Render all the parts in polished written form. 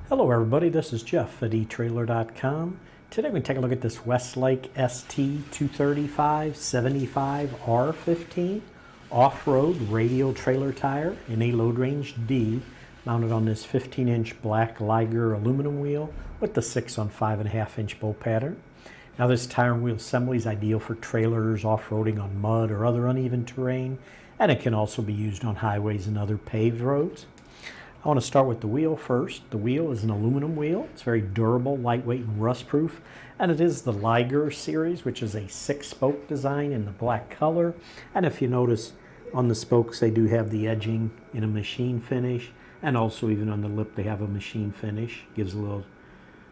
Hello everybody, this is Jeff at etrailer.com. Today we're going to take a look at this Westlake ST235 75R15 Off-Road Radial Trailer Tire in a load range D, mounted on this 15-inch Black Liger aluminum wheel with the 6 on 5.5-inch bolt pattern. Now this tire and wheel assembly is ideal for trailers, off-roading on mud or other uneven terrain, and it can also be used on highways and other paved roads. I want to start with the wheel first. The wheel is an aluminum wheel. It's very durable, lightweight, and rust-proof. And it is the Liger Series, which is a 6-spoke design in the black color. And if you notice on the spokes, they do have the edging in a machine finish. And also even on the lip, they have a machine finish. Gives a little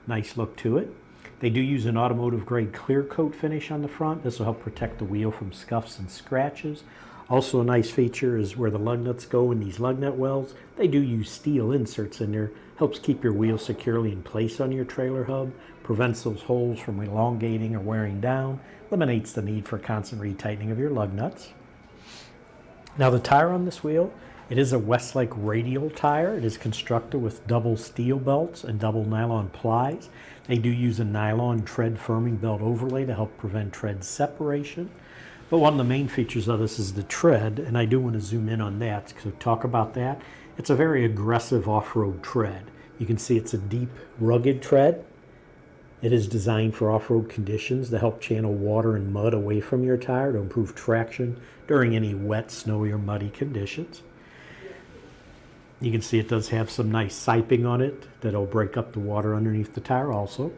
nice look to it. They do use an automotive-grade clear coat finish on the front. This will help protect the wheel from scuffs and scratches. Also a nice feature is where the lug nuts go in these lug nut wells. They do use steel inserts in there. Helps keep your wheel securely in place on your trailer hub. Prevents those holes from elongating or wearing down. Eliminates the need for constant retightening of your lug nuts. Now the tire on this wheel, it is a Westlake Radial tire. It is constructed with double steel belts and double nylon plies. They do use a nylon tread firming belt overlay to help prevent tread separation. But one of the main features of this is the tread, and I do want to zoom in on that, so talk about that. It's a very aggressive off-road tread. You can see it's a deep, rugged tread. It is designed for off-road conditions to help channel water and mud away from your tire to improve traction during any wet, snowy, or muddy conditions. You can see it does have some nice siping on it that'll break up the water underneath the tire also.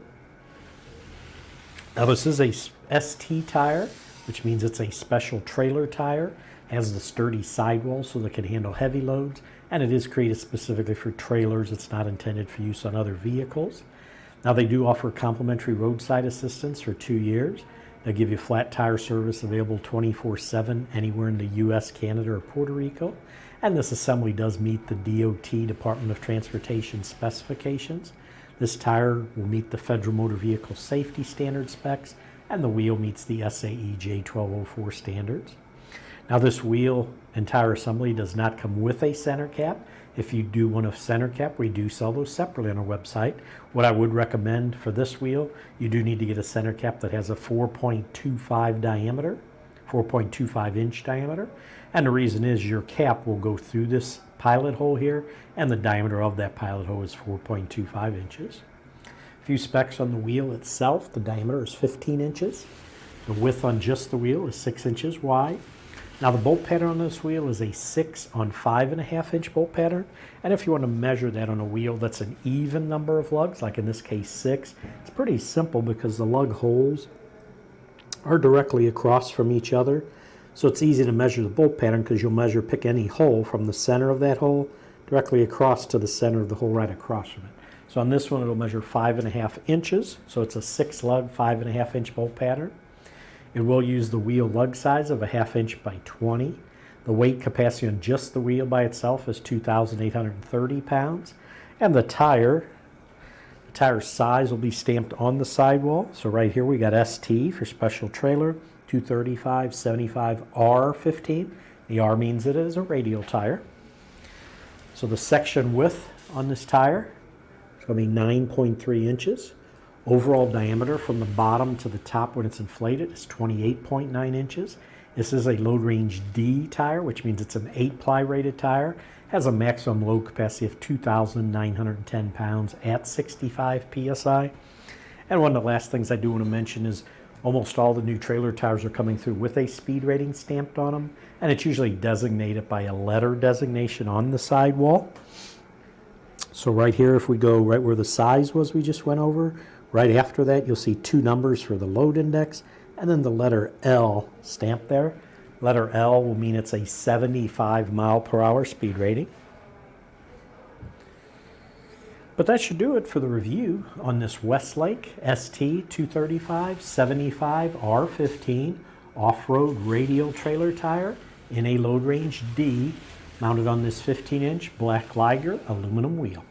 Now this is a ST tire, which means it's a special trailer tire. It has the sturdy sidewall so that it can handle heavy loads, and it is created specifically for trailers. It's not intended for use on other vehicles. Now they do offer complimentary roadside assistance for 2 years. They'll give you flat tire service available 24/7 anywhere in the US, Canada, or Puerto Rico. And this assembly does meet the DOT, Department of Transportation specifications. This tire will meet the Federal Motor Vehicle Safety Standard specs, and the wheel meets the SAE J1204 standards. Now this wheel and tire assembly does not come with a center cap. If you do want a center cap, we do sell those separately on our website. What I would recommend for this wheel, you do need to get a center cap that has a 4.25 diameter, 4.25 inch diameter. And the reason is your cap will go through this pilot hole here, and the diameter of that pilot hole is 4.25 inches. A few specs on the wheel itself. The diameter is 15 inches. The width on just the wheel is 6 inches wide. Now the bolt pattern on this wheel is a 6 on 5.5-inch bolt pattern. And if you want to measure that on a wheel that's an even number of lugs, like in this case 6, it's pretty simple because the lug holes are directly across from each other. So it's easy to measure the bolt pattern because you'll pick any hole from the center of that hole directly across to the center of the hole right across from it. So on this one, it'll measure 5.5 inches. So it's a 6-lug, 5.5-inch bolt pattern. It will use the wheel lug size of a 1/2 inch by 20. The weight capacity on just the wheel by itself is 2,830 pounds. And the tire size will be stamped on the sidewall. So right here we got ST for special trailer, 235 75R15. The R means it is a radial tire. So the section width on this tire is going to be 9.3 inches. Overall diameter from the bottom to the top when it's inflated is 28.9 inches. This is a load range D tire, which means it's an 8-ply rated tire. Has a maximum load capacity of 2,910 pounds at 65 PSI. And one of the last things I do want to mention is almost all the new trailer tires are coming through with a speed rating stamped on them, and it's usually designated by a letter designation on the sidewall. So right here, if we go right where the size was we just went over, right after that you'll see 2 numbers for the load index and then the letter L stamped there. Letter L will mean it's a 75 mile/hour speed rating. But that should do it for the review on this Westlake ST235 75R15 Off-Road Radial Trailer Tire in a load range D, mounted on this 15-inch Black Liger aluminum wheel.